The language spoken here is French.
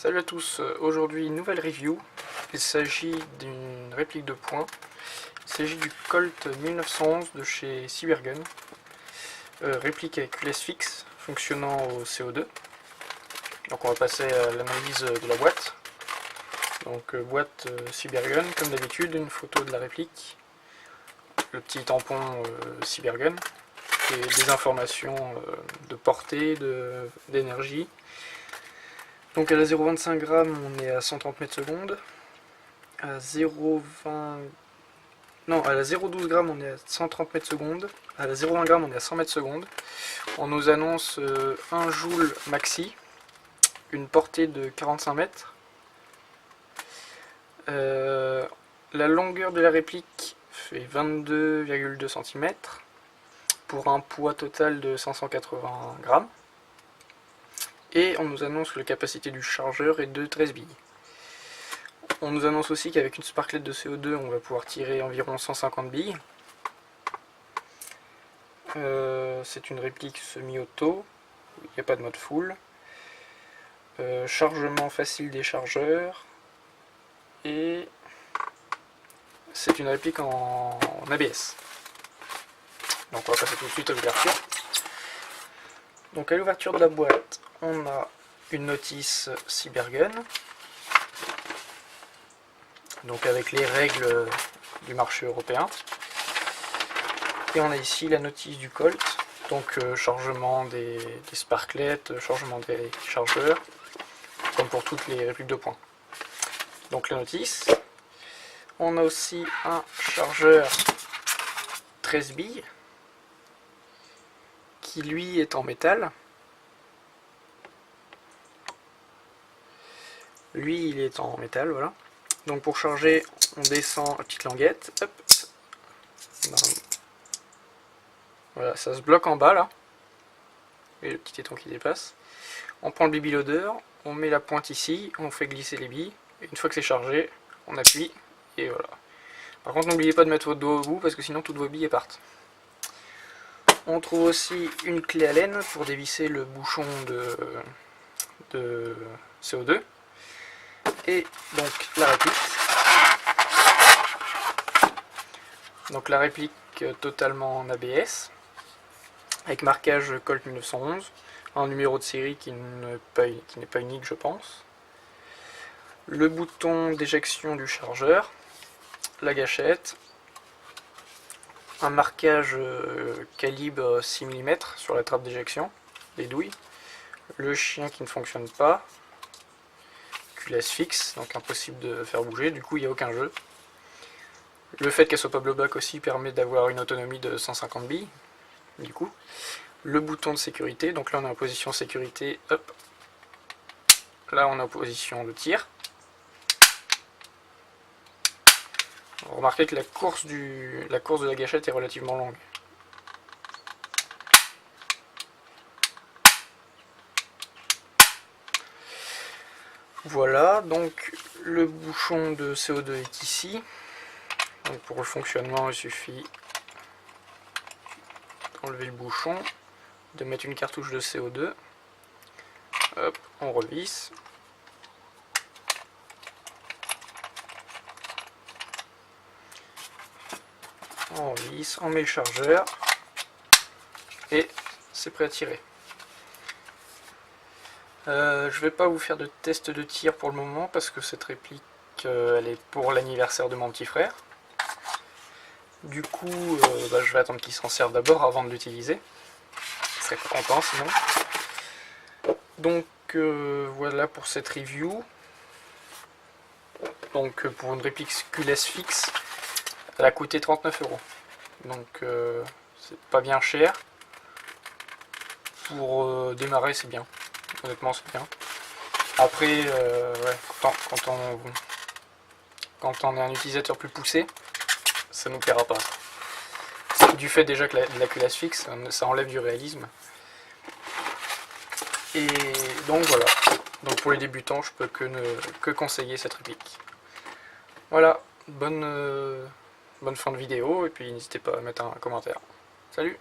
Salut à tous, aujourd'hui nouvelle review. Il s'agit d'une réplique de poing. Il s'agit du Colt 1911 de chez Cybergun. Réplique avec culasse fixe fonctionnant au CO2. Donc on va passer à l'analyse de la boîte. Donc boîte Cybergun comme d'habitude, une photo de la réplique, le petit tampon Cybergun et des informations de portée, d'énergie. Donc à la 0,25 g on est à 130 mètres secondes. À 0,20... Non, à la 0,12 g on est à 130 mètres secondes. À la 0,20 g on est à 100 mètres secondes. On nous annonce 1 joule maxi, une portée de 45 mètres. La longueur de la réplique fait 22,2 cm pour un poids total de 580 g. Et on nous annonce que la capacité du chargeur est de 13 billes. On nous annonce aussi qu'avec une sparklette de CO2, on va pouvoir tirer environ 150 billes. C'est une réplique semi-auto, il n'y a pas de mode full. Chargement facile des chargeurs. Et c'est une réplique en ABS. Donc on va passer tout de suite à l'ouverture. Donc à l'ouverture de la boîte, on a une notice Cybergun, donc avec les règles du marché européen. Et on a ici la notice du Colt, donc chargement des sparklets, chargement des chargeurs, comme pour toutes les répliques de poing. Donc la notice. On a aussi un chargeur 13 billes, qui lui est en métal. Lui il est en métal, voilà. Donc pour charger, on descend la petite languette, hop. Voilà, ça se bloque en bas là. Et le petit éton qui dépasse. On prend le baby loader, on met la pointe ici, on fait glisser les billes. Et une fois que c'est chargé, on appuie et voilà. Par contre n'oubliez pas de mettre votre doigt au bout parce que sinon toutes vos billes partent. On trouve aussi une clé Allen pour dévisser le bouchon de CO2. Et donc la réplique. Donc la réplique totalement en ABS. Avec marquage Colt 1911. Un numéro de série qui n'est pas unique je pense. Le bouton d'éjection du chargeur. La gâchette. Un marquage calibre 6 mm sur la trappe d'éjection, les douilles, le chien qui ne fonctionne pas, culasse fixe, donc impossible de faire bouger, du coup il n'y a aucun jeu. Le fait qu'elle soit pas blowback aussi permet d'avoir une autonomie de 150 billes, du coup. Le bouton de sécurité, donc là on est en position sécurité, hop, là on est en position de tir. Remarquez que la course de la gâchette est relativement longue. Voilà, donc le bouchon de CO2 est ici. Donc pour le fonctionnement, il suffit d'enlever le bouchon, de mettre une cartouche de CO2. Hop, on revisse. On visse, on met le chargeur et c'est prêt à tirer. Je vais pas vous faire de test de tir pour le moment parce que cette réplique elle est pour l'anniversaire de mon petit frère. Du coup je vais attendre qu'il s'en serve d'abord avant de l'utiliser. Je serais pas content sinon. Donc voilà pour cette review. Donc pour une réplique culasse fixe, elle a coûté 39 €. Donc c'est pas bien cher. Pour démarrer c'est bien. Honnêtement c'est bien. Après ouais, quand on est un utilisateur plus poussé, ça nous plaira pas. Du fait déjà que la culasse fixe, ça enlève du réalisme. Et donc voilà. Donc pour les débutants, je peux que conseiller cette réplique. Voilà, bonne fin de vidéo et puis n'hésitez pas à mettre un commentaire. Salut!